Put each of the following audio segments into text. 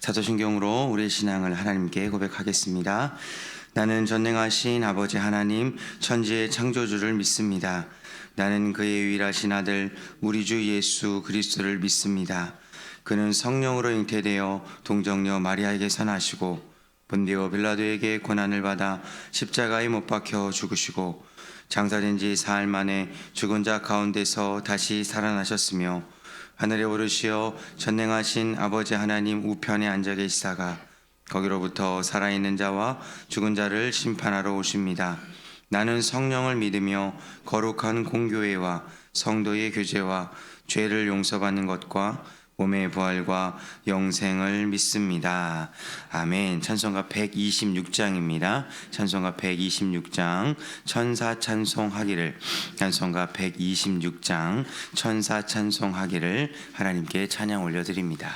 사도신경으로 우리의 신앙을 하나님께 고백하겠습니다. 나는 전능하신 아버지 하나님 천지의 창조주를 믿습니다. 나는 그의 유일하신 아들 우리 주 예수 그리스도를 믿습니다. 그는 성령으로 잉태되어 동정녀 마리아에게서 나시고 본디오 빌라도에게 고난을 받아 십자가에 못 박혀 죽으시고 장사된 지 사흘 만에 죽은 자 가운데서 다시 살아나셨으며 하늘에 오르시어 전능하신 아버지 하나님 우편에 앉아 계시다가 거기로부터 살아있는 자와 죽은 자를 심판하러 오십니다. 나는 성령을 믿으며 거룩한 공교회와 성도의 교제와 죄를 용서받는 것과 몸의 부활과 영생을 믿습니다. 아멘. 찬송가 126장입니다. 찬송가 126장 천사 찬송하기를, 찬송가 126장 천사 찬송하기를 하나님께 찬양 올려드립니다.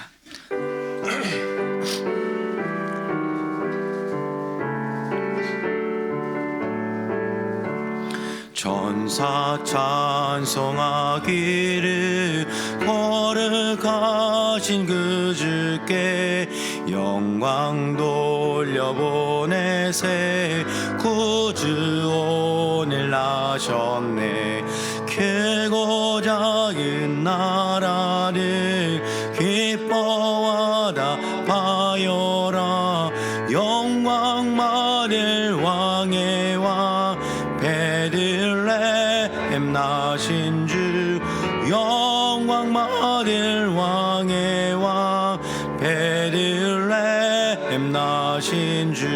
천사 찬송하기를 거룩하신 그 주께 영광 돌려보내세 구주 오늘 나셨네. 크고 작은 나라를 기뻐하다 바여라. 영광 받을 왕의 왕 베들레헴 나신 주 영광 받을 왕의 왕 베들레헴 나신 주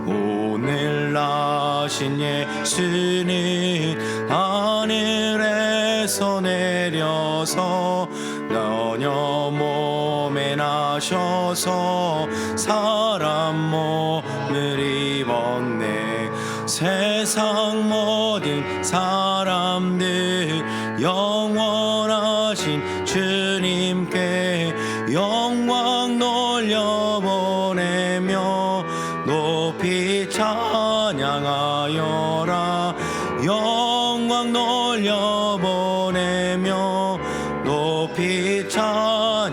오늘 나신 예수는 하늘에서 내려서 너녀 몸에 나셔서 사람 몸을 입었네. 세상 모든 사람들 영원하신 주님께 영광 돌려보내며 높이 찬양하여라. 영광 돌려보내며 높이 찬양하여라.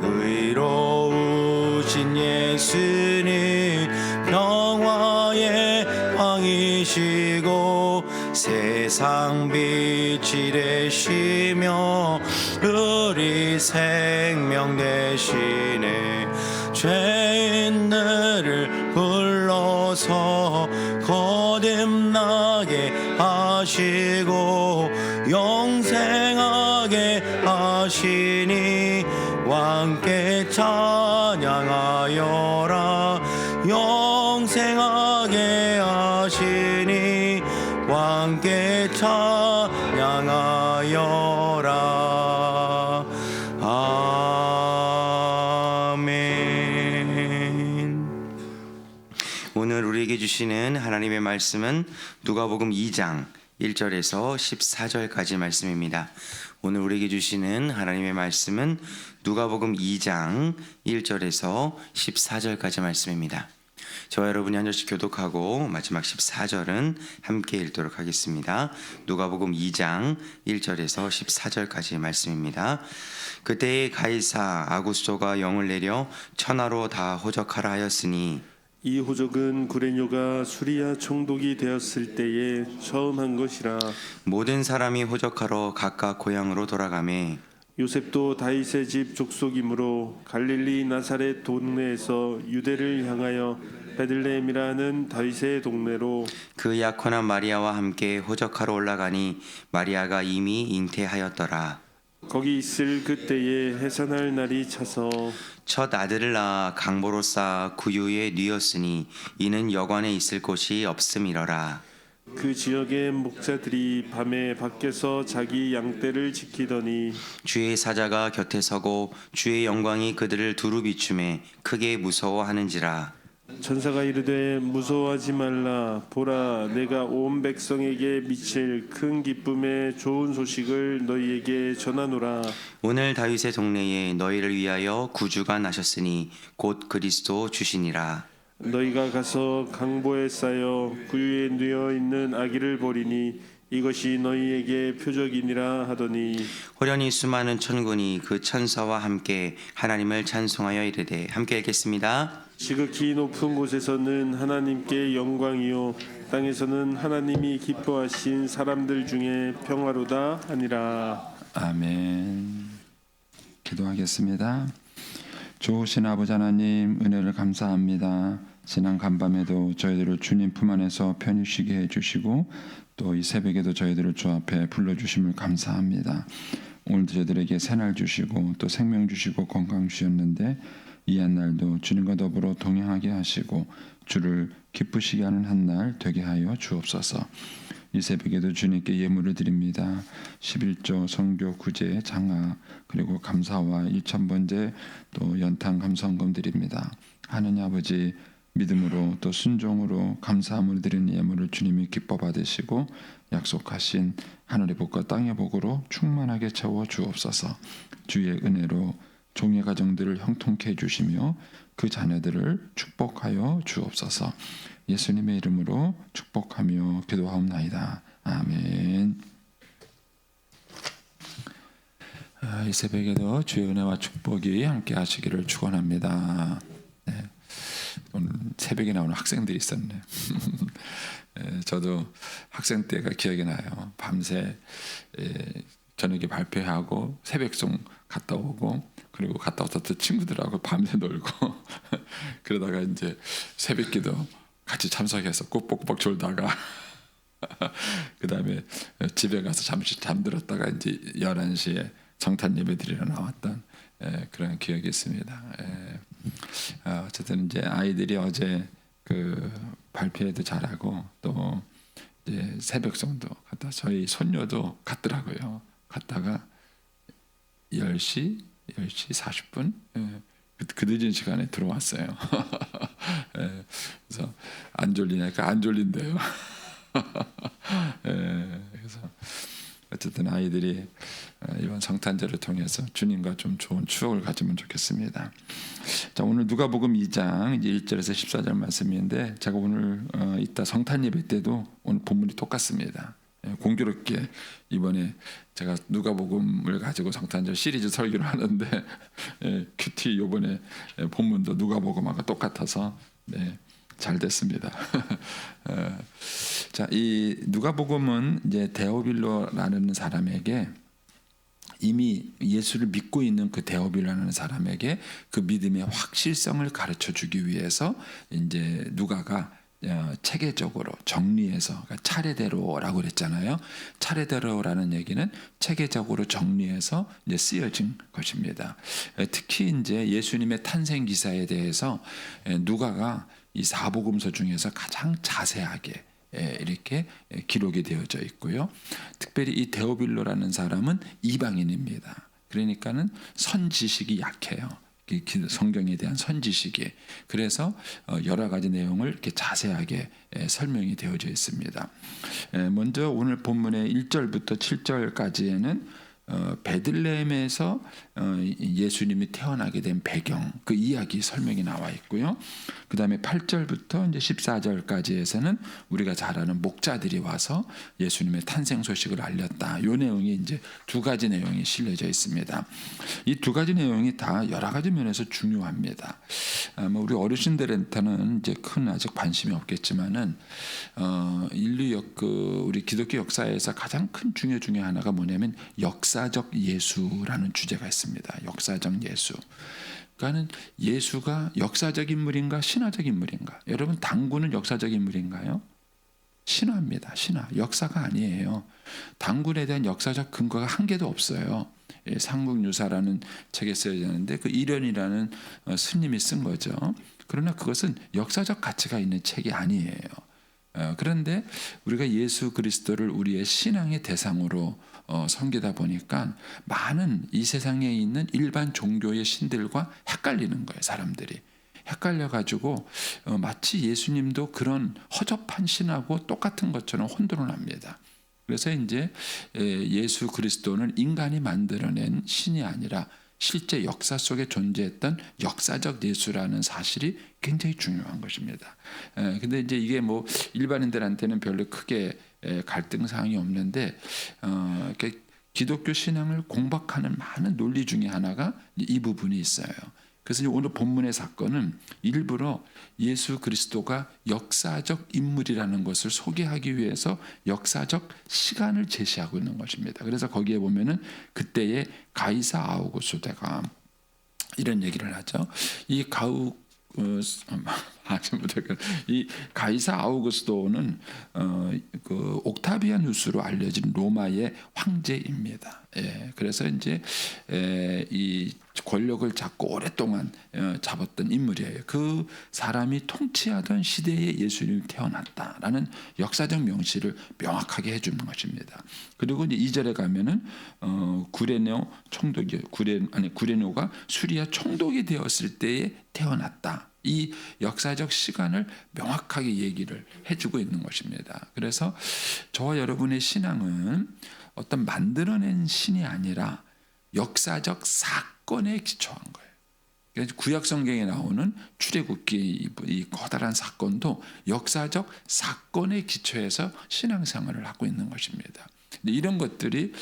의로우신 예수는 평화의 왕이시고 세상 빛이 되시며 우리 생명 되시네. 죄인들을 불러서 거듭나게 하시고 영생하게 하시니 왕께 찬양하여라. 영생하게 하시니 왕께 찬양하여라. 아멘. 오늘 우리에게 주시는 하나님의 말씀은 누가복음 2장 1절에서 14절까지 말씀입니다. 오늘 우리에게 주시는 하나님의 말씀은 누가복음 2장 1절에서 14절까지 말씀입니다. 저와 여러분이 한 절씩 교독하고 마지막 14절은 함께 읽도록 하겠습니다. 누가복음 2장 1절에서 14절까지 말씀입니다. 그때에 가이사 아구스토가 영을 내려 천하로 다 호적하라 하였으니 이 호적은 구레뇨가 수리아 총독이 되었을 때에 처음 한 것이라. 모든 사람이 호적하러 각각 고향으로 돌아가매 요셉도 다윗의 집 족속이므로 갈릴리 나사렛 동네에서 유대를 향하여 베들레헴이라는 다윗의 동네로 그 약혼한 마리아와 함께 호적하러 올라가니 마리아가 이미 잉태하였더라. 거기 있을 그때에 해산할 날이 차서 첫 아들을 낳아 강보로 쌓아 구유에 뉘었으니 이는 여관에 있을 곳이 없음이러라. 그 지역의 목자들이 밤에 밖에서 자기 양떼를 지키더니 주의 사자가 곁에 서고 주의 영광이 그들을 두루 비추매 크게 무서워하는지라. 천사가 이르되 무서워하지 말라. 보라, 내가 온 백성에게 미칠 큰 기쁨의 좋은 소식을 너희에게 전하노라. 오늘 다윗의 동네에 너희를 위하여 구주가 나셨으니 곧 그리스도 주시니라. 너희가 가서 강보에 쌓여 구유에 누워 있는 아기를 보리니 이것이 너희에게 표적이니라 하더니 호련히 수많은 천군이 그 천사와 함께 하나님을 찬송하여 이르되 함께 읽겠습니다. 지극히 높은 곳에서는 하나님께 영광이요 땅에서는 하나님이 기뻐하신 사람들 중에 평화로다 하니라. 아멘. 기도하겠습니다. 좋으신 아버지 하나님, 은혜를 감사합니다. 지난 간밤에도 저희들을 주님 품 안에서 편히 쉬게 해주시고 또 이 새벽에도 저희들을 주 앞에 불러주심을 감사합니다. 오늘도 저희들에게 새날 주시고 또 생명 주시고 건강 주셨는데 이 한날도 주님과 더불어 동행하게 하시고 주를 기쁘시게 하는 한날 되게 하여 주옵소서. 이 새벽에도 주님께 예물을 드립니다. 11조 성교 구제 장하 그리고 감사와 1,000번제 또 연탄 감사헌금 드립니다. 하느님 아버지, 믿음으로 또 순종으로 감사함을 드리는 예물을 주님이 기뻐 받으시고 약속하신 하늘의 복과 땅의 복으로 충만하게 채워 주옵소서. 주의 은혜로 종의 가정들을 형통케 해주시며 그 자녀들을 축복하여 주옵소서. 예수님의 이름으로 축복하며 기도하옵나이다. 아멘. 이 새벽에도 주의 은혜와 축복이 함께 하시기를 축원합니다. 네. 오늘 새벽에 나오는 학생들이 있었네요. 저도 학생 때가 기억이 나요. 밤새 저녁에 발표하고 새벽송 갔다 오고 그리고 갔다 와서 또 친구들하고 밤새 놀고 그러다가 이제 새벽기도 같이 참석해서 꼬박꼬박 졸다가 그 다음에 집에 가서 잠시 잠들었다가 이제 11시에 성탄 예배 드리러 나왔던 그런 기억이 있습니다. 어쨌든 이제 아이들이 어제 그 발표회도 잘하고 또 이제 새벽송도 갔다 저희 손녀도 갔더라고요. 갔다가 10시 40분 그 늦은 시간에 들어왔어요. 그래서 안 졸리냐니까 안 졸린대요. 그래서 어쨌든 아이들이 이번 성탄절을 통해서 주님과 좀 좋은 추억을 가지면 좋겠습니다. 자, 오늘 누가복음 2장 이제 1절에서 14절 말씀인데 제가 오늘 이따 성탄 예배 때도 오늘 본문이 똑같습니다. 공교롭게 이번에 제가 누가복음을 가지고 성탄절 시리즈 설교를 하는데 큐티 이번에 본문도 누가복음하고 똑같아서 잘 됐습니다. 자, 이 누가복음은 이제 데오빌로라는 사람에게 이미 예수를 믿고 있는 그 데오빌로라는 사람에게 그 믿음의 확실성을 가르쳐 주기 위해서 이제 누가가 체계적으로 정리해서 그러니까 차례대로라고 그랬잖아요. 차례대로라는 얘기는 체계적으로 정리해서 이제 쓰여진 것입니다. 특히 이제 예수님의 탄생 기사에 대해서 누가가 이 사복음서 중에서 가장 자세하게 이렇게 기록이 되어져 있고요. 특별히 이 데오빌로라는 사람은 이방인입니다. 그러니까는 선지식이 약해요. 성경에 대한 선지식이. 그래서 여러 가지 내용을 이렇게 자세하게 설명이 되어져 있습니다. 먼저 오늘 본문의 1절부터 7절까지에는 베들레헴에서 예수님이 태어나게 된 배경 그 이야기 설명이 나와 있고요. 그 다음에 8절부터 이제 14절까지에서는 우리가 잘 아는 목자들이 와서 예수님의 탄생 소식을 알렸다. 이 내용이 이제 두 가지 내용이 실려져 있습니다. 이 두 가지 내용이 다 여러 가지 면에서 중요합니다. 우리 어르신들한테는 이제 큰 아직 관심이 없겠지만은 인류 우리 기독교 역사에서 가장 큰 중요 중에 하나가 뭐냐면 역사적 예수라는 주제가 있습니다. 역사적 예수. 그러니까는 예수가 역사적 인물인가 신화적 인물인가? 여러분 당구는 역사적 인물인가요? 신화입니다. 신화. 역사가 아니에요. 당군에 대한 역사적 근거가 한 개도 없어요. 삼국유사라는 책에 쓰여졌는데 그 이련이라는 스님이 쓴 거죠. 그러나 그것은 역사적 가치가 있는 책이 아니에요. 그런데 우리가 예수 그리스도를 우리의 신앙의 대상으로 섬기다 보니까 많은 이 세상에 있는 일반 종교의 신들과 헷갈리는 거예요. 사람들이 헷갈려가지고 마치 예수님도 그런 허접한 신하고 똑같은 것처럼 혼돈을 합니다. 그래서 이제 예수 그리스도는 인간이 만들어낸 신이 아니라 실제 역사 속에 존재했던 역사적 예수라는 사실이 굉장히 중요한 것입니다. 근데 이제 이게 뭐 일반인들한테는 별로 크게 갈등 사항이 없는데 이렇게 기독교 신앙을 공박하는 많은 논리 중에 하나가 이 부분이 있어요. 그래서 오늘 본문의 사건은 일부러 예수 그리스도가 역사적 인물이라는 것을 소개하기 위해서 역사적 시간을 제시하고 있는 것입니다. 그래서 거기에 보면은 그때의 가이사 아우구스도가 이런 얘기를 하죠. 이 가이사 아우구스도는 그 옥타비아누스로 알려진 로마의 황제입니다. 그래서 이제 이 권력을 잡고 오랫동안 잡았던 인물이에요. 그 사람이 통치하던 시대에 예수님이 태어났다라는 역사적 명시를 명확하게 해주는 것입니다. 그리고 이제 2절에 가면은 구레네오가 수리아 총독이 되었을 때에 태어났다. 이 역사적 시간을 명확하게 얘기를 해주고 있는 것입니다. 그래서 저와 여러분의 신앙은 어떤 만들어낸 신이 아니라 역사적 사건에 기초한 거예요. 그래서 구약 성경에 나오는 출애굽기 이 커다란 사건도 역사적 사건에 기초해서 신앙생활을 하고 있는 것입니다. 이런 것들이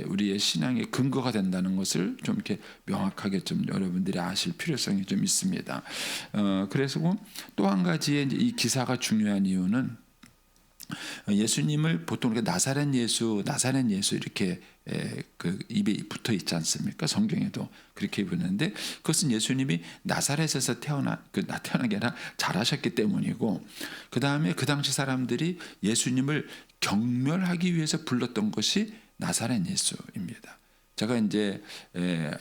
우리의 신앙의 근거가 된다는 것을 좀 이렇게 명확하게 좀 여러분들이 아실 필요성이 좀 있습니다. 그래서 또 한 가지의 이 기사가 중요한 이유는 예수님을 보통 우리가 나사렛 예수 이렇게 그 입에 붙어 있지 않습니까? 성경에도 그렇게 부르는데 그것은 예수님이 나사렛에서 태어난 게 아니라 자라셨기 때문이고, 그 다음에 그 당시 사람들이 예수님을 경멸하기 위해서 불렀던 것이 나사렛 예수입니다. 제가 이제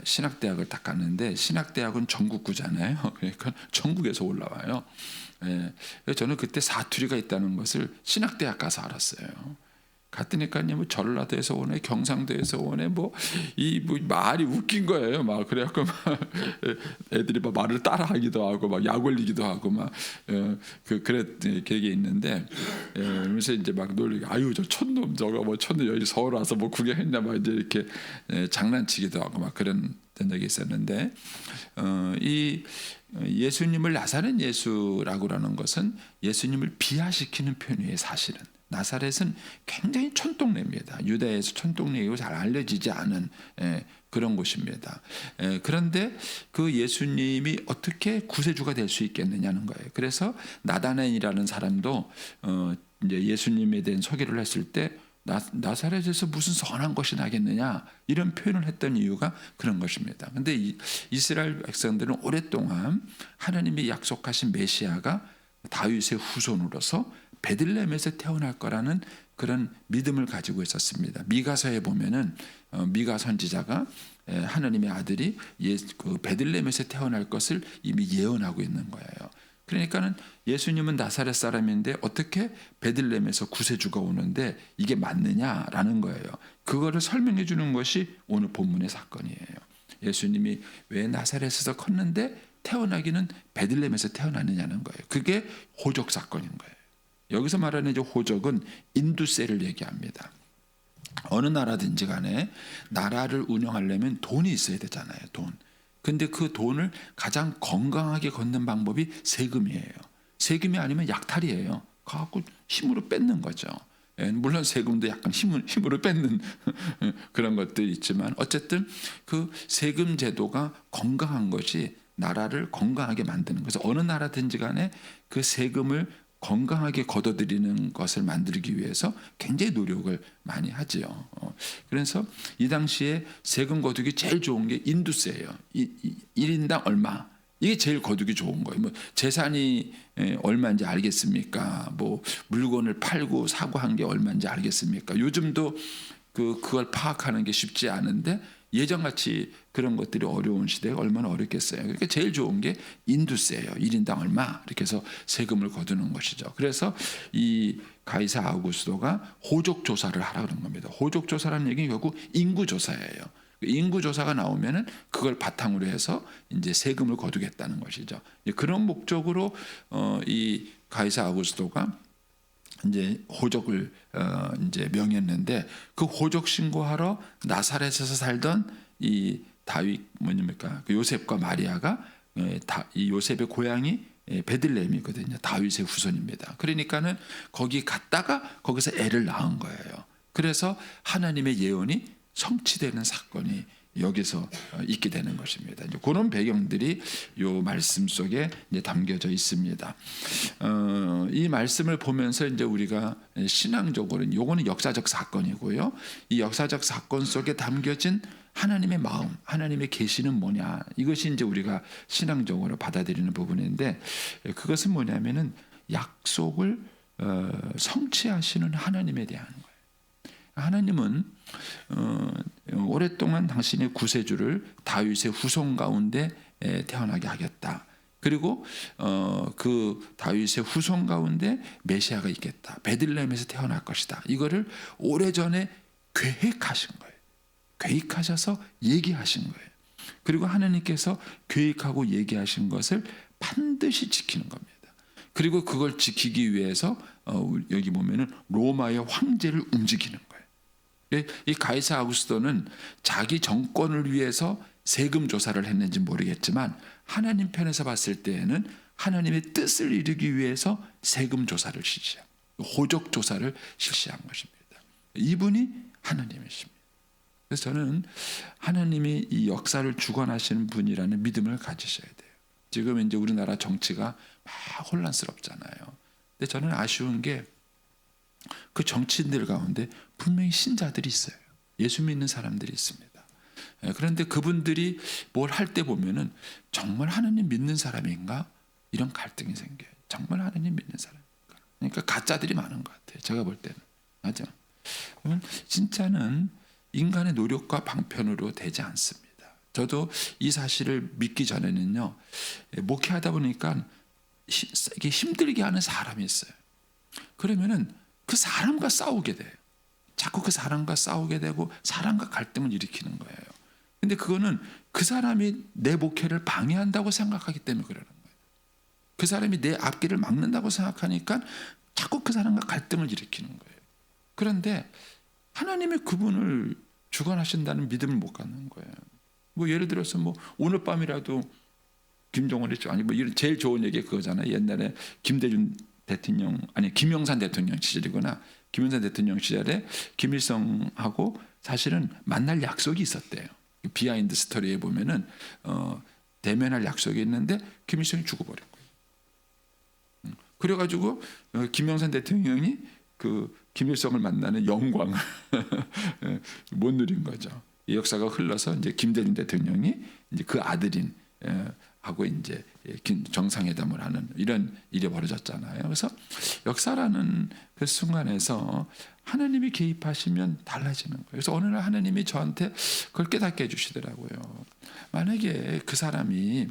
신학대학을 딱 갔는데 신학대학은 전국구잖아요. 그러니까 전국에서 올라와요. 저는 그때 사투리가 있다는 것을 신학대학 가서 알았어요. 갔더니까요, 뭐 전라도에서 오네, 경상도에서 오네, 뭐 말이 웃긴 거예요. 막 그래갖고 막 애들이 막 말을 따라하기도 하고 막 약 올리기도 하고 막 그게 있는데, 그러면서 이제 막 놀리고, 아유 저 촌놈 저거 뭐 촌놈 여기 서울 와서 뭐 구경했냐 막 이제 이렇게 장난치기도 하고 막 그런 적이 있었는데, 이 예수님을 나사렛 예수라고 하는 것은 예수님을 비하시키는 표현이에요. 사실은 나사렛은 굉장히 촌동네입니다. 유다에서 촌동네이고 잘 알려지지 않은 그런 곳입니다. 그런데 그 예수님이 어떻게 구세주가 될 수 있겠느냐는 거예요. 그래서 나다나엘이라는 사람도 이제 예수님에 대한 소개를 했을 때 나사렛에서 무슨 선한 것이 나겠느냐 이런 표현을 했던 이유가 그런 것입니다. 그런데 이스라엘 백성들은 오랫동안 하나님이 약속하신 메시아가 다윗의 후손으로서 베들레헴에서 태어날 거라는 그런 믿음을 가지고 있었습니다. 미가서에 보면은 미가 선지자가 하나님의 아들이 그 베들레헴에서 태어날 것을 이미 예언하고 있는 거예요. 그러니까는 예수님은 나사렛 사람인데 어떻게 베들레헴에서 구세주가 오는데 이게 맞느냐라는 거예요. 그거를 설명해 주는 것이 오늘 본문의 사건이에요. 예수님이 왜 나사렛에서 컸는데 태어나기는 베들레헴에서 태어나느냐는 거예요. 그게 호적 사건인 거예요. 여기서 말하는 이제 호적은 인두세를 얘기합니다. 어느 나라든지 간에 나라를 운영하려면 돈이 있어야 되잖아요. 돈. 근데 그 돈을 가장 건강하게 걷는 방법이 세금이에요. 세금이 아니면 약탈이에요. 갖고 힘으로 뺏는 거죠. 물론 세금도 약간 힘으로 뺏는 그런 것들이 있지만 어쨌든 그 세금 제도가 건강한 것이 나라를 건강하게 만드는 거죠. 어느 나라든지 간에 그 세금을 건강하게 걷어들이는 것을 만들기 위해서 굉장히 노력을 많이 하지요. 그래서 이 당시에 세금 거두기 제일 좋은 게 인두세예요. 1인당 얼마. 이게 제일 거두기 좋은 거예요. 뭐 재산이 얼마인지 알겠습니까? 뭐 물건을 팔고 사고 한 게 얼마인지 알겠습니까? 요즘도 그걸 파악하는 게 쉽지 않은데 예전같이 그런 것들이 어려운 시대가 얼마나 어렵겠어요. 그러니까 제일 좋은 게 인두세예요. 1인당 얼마 이렇게 해서 세금을 거두는 것이죠. 그래서 이 가이사 아우구스도가 호적 조사를 하라 그런 겁니다. 호적 조사라는 얘기는 결국 인구 조사예요. 인구 조사가 나오면은 그걸 바탕으로 해서 이제 세금을 거두겠다는 것이죠. 그런 목적으로 이 가이사 아우구스도가 이제 호적을 이제 명했는데 그 호적 신고하러 나사렛에서 살던 이 다윗 그 요셉과 마리아가 이 요셉의 고향이 베들레헴이거든요. 다윗의 후손입니다. 그러니까는 거기 갔다가 거기서 애를 낳은 거예요. 그래서 하나님의 예언이 성취되는 사건이 여기서 있게 되는 것입니다. 이제 그런 배경들이 이 말씀 속에 이제 담겨져 있습니다. 이 말씀을 보면서 이제 우리가 신앙적으로 요거는 역사적 사건이고요. 이 역사적 사건 속에 담겨진 하나님의 마음, 하나님의 계시는 뭐냐? 이것이 이제 우리가 신앙적으로 받아들이는 부분인데, 그것은 뭐냐면은 약속을 성취하시는 하나님에 대한 거예요. 하나님은 오랫동안 당신의 구세주를 다윗의 후손 가운데 태어나게 하겠다. 그리고 그 다윗의 후손 가운데 메시아가 있겠다. 베들레헴에서 태어날 것이다. 이거를 오래전에 계획하신 거예요. 계획하셔서 얘기하신 거예요. 그리고 하나님께서 계획하고 얘기하신 것을 반드시 지키는 겁니다. 그리고 그걸 지키기 위해서 여기 보면은 로마의 황제를 움직이는 거예요. 이 가이사 아구스토는 자기 정권을 위해서 세금 조사를 했는지 모르겠지만 하나님 편에서 봤을 때에는 하나님의 뜻을 이루기 위해서 세금 조사를 실시한, 호적 조사를 실시한 것입니다. 이분이 하나님이십니다. 그래서 저는 하나님이 이 역사를 주관하시는 분이라는 믿음을 가지셔야 돼요. 지금 이제 우리나라 정치가 막 혼란스럽잖아요. 근데 저는 아쉬운 게 그 정치인들 가운데 분명히 신자들이 있어요. 예수 믿는 사람들이 있습니다. 그런데 그분들이 뭘 할 때 보면은 정말 하나님 믿는 사람인가? 이런 갈등이 생겨요. 정말 하나님 믿는 사람인가? 그러니까 가짜들이 많은 것 같아요. 제가 볼 때는. 맞죠? 그러면 진짜는 인간의 노력과 방편으로 되지 않습니다. 저도 이 사실을 믿기 전에는요, 목회하다 보니까 이게 힘들게 하는 사람이 있어요. 그러면은 그 사람과 싸우게 돼요. 자꾸 그 사람과 싸우게 되고 사람과 갈등을 일으키는 거예요. 근데 그거는 그 사람이 내 목회를 방해한다고 생각하기 때문에 그러는 거예요. 그 사람이 내 앞길을 막는다고 생각하니까 자꾸 그 사람과 갈등을 일으키는 거예요. 그런데 하나님의 그분을 주관하신다는 믿음을 못 갖는 거예요. 뭐 예를 들어서 뭐 오늘 밤이라도 김정은이 아니 뭐 제일 좋은 얘기 그거잖아요. 옛날에 김대중 대통령 아니 김영삼 대통령 시절이거나 김영삼 대통령 시절에 김일성하고 사실은 만날 약속이 있었대요. 비하인드 스토리에 보면은 대면할 약속이 있는데 김일성이 죽어버린 거예요. 그래가지고 김영삼 대통령이 그 김일성을 만나는 영광을 못 누린 거죠. 이 역사가 흘러서 이제 김대중 대통령이 이제 그 아들인 하고 이제 정상회담을 하는 이런 일이 벌어졌잖아요. 그래서 역사라는 그 순간에서 하나님이 개입하시면 달라지는 거예요. 그래서 어느 날 하나님이 저한테 그걸 깨닫게 해주시더라고요. 만약에 그 사람이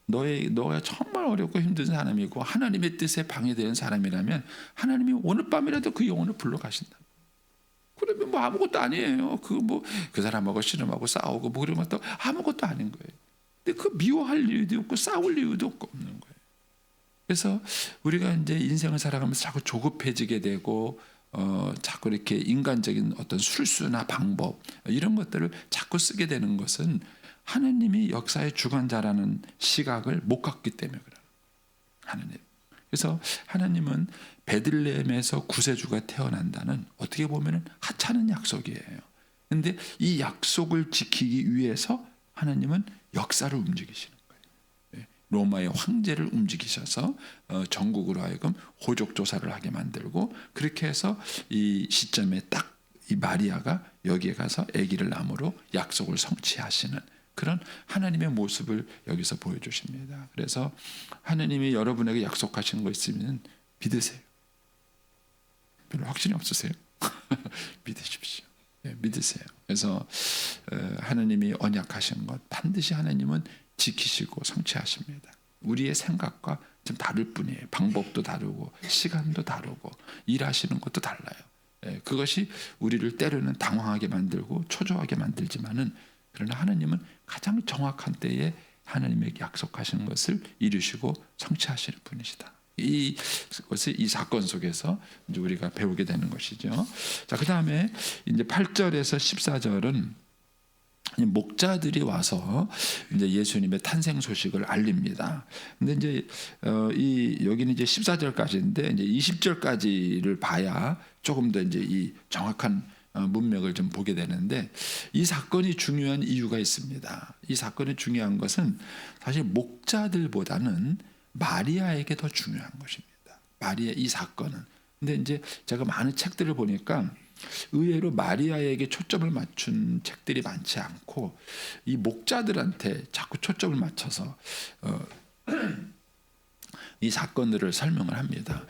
너가 정말 어렵고 힘든 사람이고 하나님의 뜻에 방해되는 사람이라면 하나님이 오늘 밤이라도 그 영혼을 불러 가신다. 그러면 뭐 아무것도 아니에요. 그 사람하고 씨름하고 싸우고 뭐 그런 것도 아무것도 아닌 거예요. 근데 그 미워할 이유도 없고 싸울 이유도 없는 거예요. 그래서 우리가 이제 인생을 살아가면서 자꾸 조급해지게 되고 자꾸 이렇게 인간적인 어떤 술수나 방법 이런 것들을 자꾸 쓰게 되는 것은 하나님이 역사의 주관자라는 시각을 못 갖기 때문에 그래요. 하나님. 그래서 하나님은 베들레헴에서 구세주가 태어난다는 어떻게 보면은 하찮은 약속이에요. 그런데 이 약속을 지키기 위해서 하나님은 역사를 움직이시는 거예요. 로마의 황제를 움직이셔서 전국으로 하여금 호족 조사를 하게 만들고 그렇게 해서 이 시점에 딱 이 마리아가 여기에 가서 아기를 낳음으로 약속을 성취하시는 그런 하나님의 모습을 여기서 보여주십니다. 그래서 하나님이 여러분에게 약속하시는 거 있으면 믿으세요. 별로 확신이 없으세요? 믿으십시오. 믿으세요. 그래서 하나님이 언약하신 것 반드시 하나님은 지키시고 성취하십니다. 우리의 생각과 좀 다를 뿐이에요. 방법도 다르고 시간도 다르고 일하시는 것도 달라요. 그것이 우리를 때로는 당황하게 만들고 초조하게 만들지만은 그러나 하나님은 가장 정확한 때에 하나님에게 약속하시는 것을 이루시고 성취하시는 분이시다. 이것을 이 사건 속에서 이제 우리가 배우게 되는 것이죠. 자, 그 다음에 이제 8절에서 14절은 목자들이 와서 이제 예수님의 탄생 소식을 알립니다. 근데 이제 이 여기는 이제 14절까지인데 이제 20절까지를 봐야 조금 더 이제 이 정확한 문맥을 좀 보게 되는데, 이 사건이 중요한 이유가 있습니다. 이 사건이 중요한 것은 사실 목자들보다는 마리아에게 더 중요한 것입니다. 마리아 이 사건은. 근데 이제 제가 많은 책들을 보니까 의외로 마리아에게 초점을 맞춘 책들이 많지 않고 이 목자들한테 자꾸 초점을 맞춰서 이 사건들을 설명을 합니다.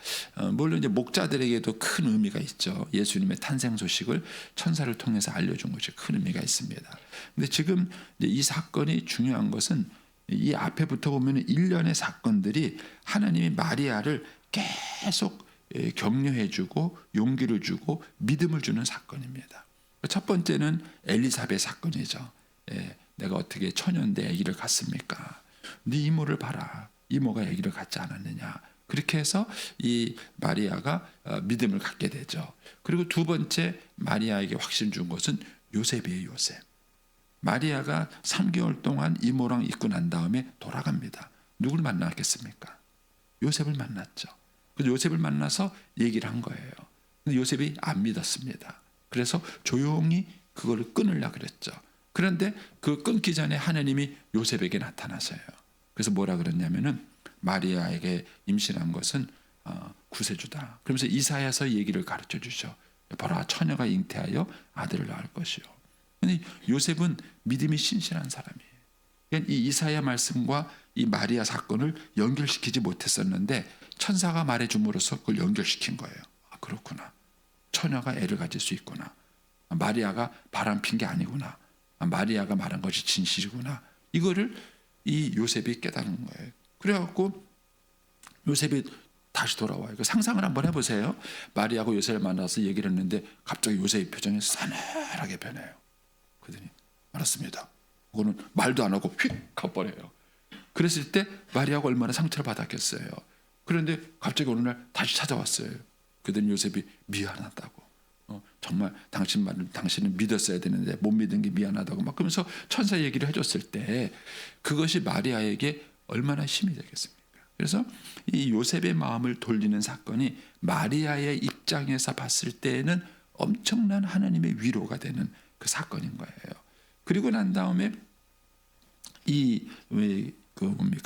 물론 이제 목자들에게도 큰 의미가 있죠. 예수님의 탄생 소식을 천사를 통해서 알려준 것이 큰 의미가 있습니다. 근데 지금 이 사건이 중요한 것은 이 앞에부터 보면 일련의 사건들이 하나님이 마리아를 계속 격려해주고 용기를 주고 믿음을 주는 사건입니다. 첫 번째는 엘리사벳 사건이죠. 내가 어떻게 처녀인데 아기를 갖습니까? 네 이모를 봐라. 이모가 아기를 갖지 않았느냐. 그렇게 해서 이 마리아가 믿음을 갖게 되죠. 그리고 두 번째 마리아에게 확신 준 것은 요셉이에요. 요셉. 마리아가 3개월 동안 이모랑 있고 난 다음에 돌아갑니다. 누굴 만났겠습니까? 요셉을 만났죠. 그래서 요셉을 만나서 얘기를 한 거예요. 근데 요셉이 안 믿었습니다. 그래서 조용히 그거를 끊으려고 그랬죠. 그런데 그 끊기 전에 하나님이 요셉에게 나타나서요. 그래서 뭐라 그랬냐면은 마리아에게 임신한 것은 구세주다. 그러면서 이사야서 얘기를 가르쳐 주셔. 보라, 처녀가 잉태하여 아들을 낳을 것이요. 근데 요셉은 믿음이 신실한 사람이에요. 그러니까 이 이사야 말씀과 이 마리아 사건을 연결시키지 못했었는데 천사가 말해줌으로써 그걸 연결시킨 거예요. 아, 그렇구나. 처녀가 애를 가질 수 있구나. 마리아가 바람핀 게 아니구나. 마리아가 말한 것이 진실이구나. 이거를 이 요셉이 깨달은 거예요. 그래갖고 요셉이 다시 돌아와요. 상상을 한번 해보세요. 마리아하고 요셉을 만나서 얘기를 했는데 갑자기 요셉의 표정이 싸늘하게 변해요. 그러더니 알았습니다. 그거는 말도 안 하고 휙 가버려요. 그랬을 때 마리아가 얼마나 상처를 받았겠어요. 그런데 갑자기 어느 날 다시 찾아왔어요. 그랬더니 요셉이 미안하다고. 정말 당신은 믿었어야 되는데 못 믿은 게 미안하다고 막 그러면서 천사 얘기를 해줬을 때 그것이 마리아에게 얼마나 힘이 되겠습니까? 그래서 이 요셉의 마음을 돌리는 사건이 마리아의 입장에서 봤을 때에는 엄청난 하나님의 위로가 되는 그 사건인 거예요. 그리고 난 다음에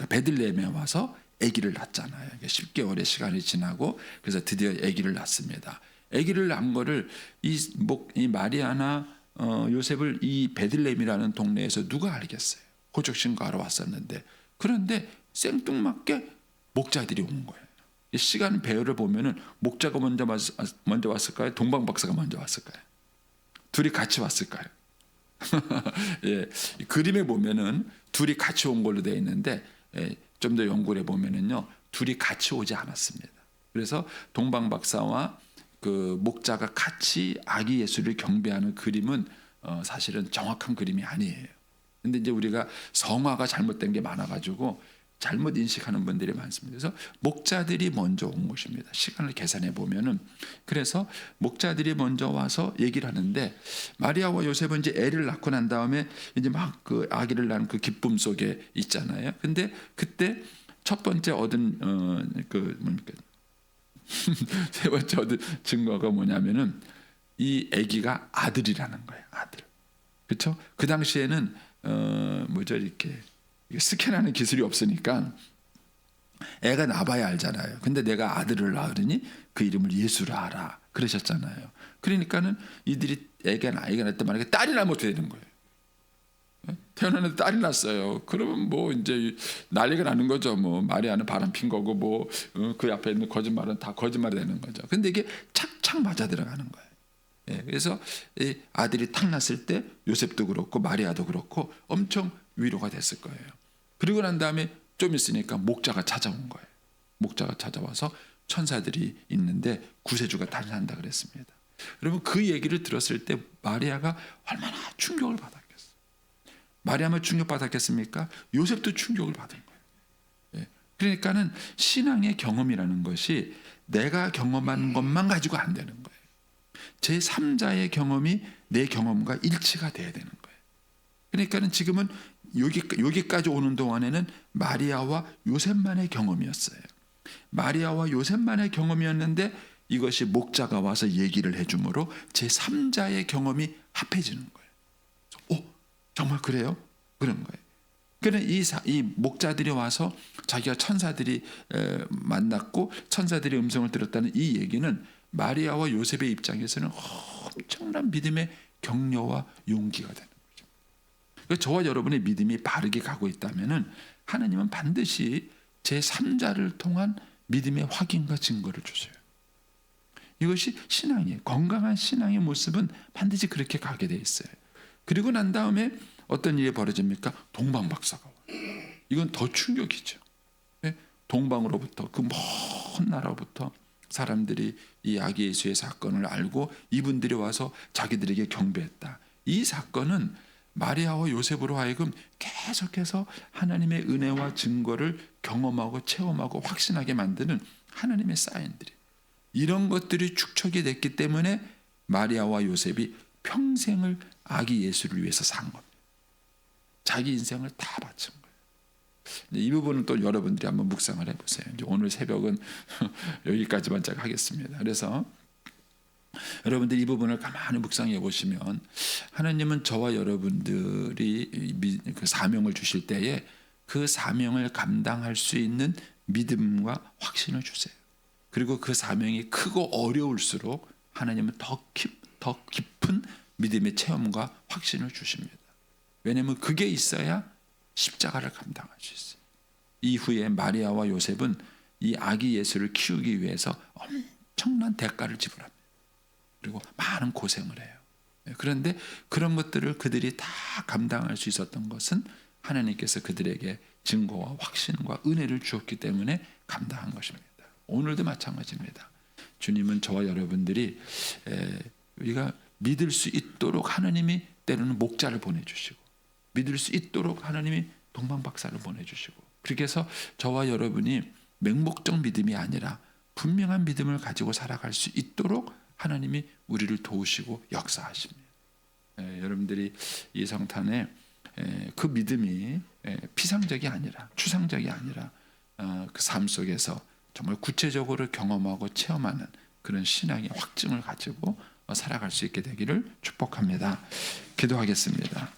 베들레헴에 와서 아기를 낳잖아요. 10개월의 시간이 지나고 그래서 드디어 아기를 낳습니다. 아기를 낳은 거를 이 마리아나 요셉을 이 베들레헴이라는 동네에서 누가 알겠어요? 호적신고하러 왔었는데, 그런데 생뚱맞게 목자들이 온 거예요. 시간 배열을 보면은 목자가 먼저 왔을까요? 동방 박사가 먼저 왔을까요? 둘이 같이 왔을까요? 예, 그림에 보면은 둘이 같이 온 걸로 되어 있는데 좀 더 연구를 해보면은요, 둘이 같이 오지 않았습니다. 그래서 동방 박사와 그 목자가 같이 아기 예수를 경배하는 그림은 사실은 정확한 그림이 아니에요. 근데 이제 우리가 성화가 잘못된 게 많아가지고 잘못 인식하는 분들이 많습니다. 그래서 목자들이 먼저 온 것입니다. 시간을 계산해 보면은. 그래서 목자들이 먼저 와서 얘기를 하는데, 마리아와 요셉은 이제 애를 낳고 난 다음에 이제 막 그 아기를 낳은 그 기쁨 속에 있잖아요. 근데 그때 첫 번째 얻은 세 번째 얻은 증거가 뭐냐면은 이 아기가 아들이라는 거예요. 아들. 그렇죠? 그 당시에는 이렇게 스캔하는 기술이 없으니까 애가 나봐야 알잖아요. 근데 내가 아들을 낳으니 그 이름을 예수라 하라 그러셨잖아요. 그러니까는 이들이 아이가 낳았단 말이야. 딸이 나면 어떻게 되는 거예요? 태어났는데 딸이 났어요. 그러면 뭐 이제 난리가 나는 거죠. 뭐 마리아는 바람핀 거고 뭐 그 앞에 있는 거짓말은 다 거짓말이 되는 거죠. 근데 이게 착착 맞아 들어가는 거예요. 예, 그래서 이 아들이 탁 났을 때 요셉도 그렇고 마리아도 그렇고 엄청 위로가 됐을 거예요. 그리고 난 다음에 좀 있으니까 목자가 찾아온 거예요. 목자가 찾아와서 천사들이 있는데 구세주가 탄생한다 그랬습니다. 여러분, 그 얘기를 들었을 때 마리아가 얼마나 충격을 받았겠어요. 마리아만 충격받았겠습니까? 요셉도 충격을 받은 거예요. 예. 그러니까는 신앙의 경험이라는 것이 내가 경험한 것만 가지고 안 되는 거예요. 제3자의 경험이 내 경험과 일치가 돼야 되는 거예요. 그러니까는 지금은 여기까지 오는 동안에는 마리아와 요셉만의 경험이었어요. 마리아와 요셉만의 경험이었는데 이것이 목자가 와서 얘기를 해주므로 제3자의 경험이 합해지는 거예요. 정말 그래요? 그런 거예요. 그는 이 목자들이 와서 자기가 천사들이 만났고 천사들의 음성을 들었다는 이 얘기는 마리아와 요셉의 입장에서는 엄청난 믿음의 격려와 용기가 되는 거죠. 그러니까 저와 여러분의 믿음이 바르게 가고 있다면은 하나님은 반드시 제3자를 통한 믿음의 확인과 증거를 주세요. 이것이 신앙이에요. 건강한 신앙의 모습은 반드시 그렇게 가게 돼 있어요. 그리고 난 다음에 어떤 일이 벌어집니까? 동방박사가 와요. 이건 더 충격이죠. 동방으로부터 그 먼 나라부터 사람들이 이 아기 예수의 사건을 알고 이분들이 와서 자기들에게 경배했다. 이 사건은 마리아와 요셉으로 하여금 계속해서 하나님의 은혜와 증거를 경험하고 체험하고 확신하게 만드는 하나님의 사인들이, 이런 것들이 축적이 됐기 때문에 마리아와 요셉이 평생을 아기 예수를 위해서 산 겁니다. 자기 인생을 다 바친 거예요. 이 부분은 또 여러분들이 한번 묵상을 해보세요. 이제 오늘 새벽은 여기까지만 제가 하겠습니다. 그래서 여러분들이 이 부분을 가만히 묵상해 보시면 하나님은 저와 여러분들이 그 사명을 주실 때에 그 사명을 감당할 수 있는 믿음과 확신을 주세요. 그리고 그 사명이 크고 어려울수록 하나님은 더 깊은 믿음의 체험과 확신을 주십니다. 왜냐하면 그게 있어야 십자가를 감당할 수 있어요. 이후에 마리아와 요셉은 이 아기 예수를 키우기 위해서 엄청난 대가를 지불합니다. 그리고 많은 고생을 해요. 그런데 그런 것들을 그들이 다 감당할 수 있었던 것은 하나님께서 그들에게 증거와 확신과 은혜를 주었기 때문에 감당한 것입니다. 오늘도 마찬가지입니다. 주님은 저와 여러분들이 우리가 믿을 수 있도록 하나님이 때로는 목자를 보내주시고, 믿을 수 있도록 하나님이 동방박사를 보내주시고, 그렇게 해서 저와 여러분이 맹목적 믿음이 아니라 분명한 믿음을 가지고 살아갈 수 있도록 하나님이 우리를 도우시고 역사하십니다. 여러분들이 이 성탄에 그 믿음이 피상적이 아니라 추상적이 아니라 그 삶 속에서 정말 구체적으로 경험하고 체험하는 그런 신앙의 확증을 가지고 살아갈 수 있게 되기를 축복합니다. 기도하겠습니다.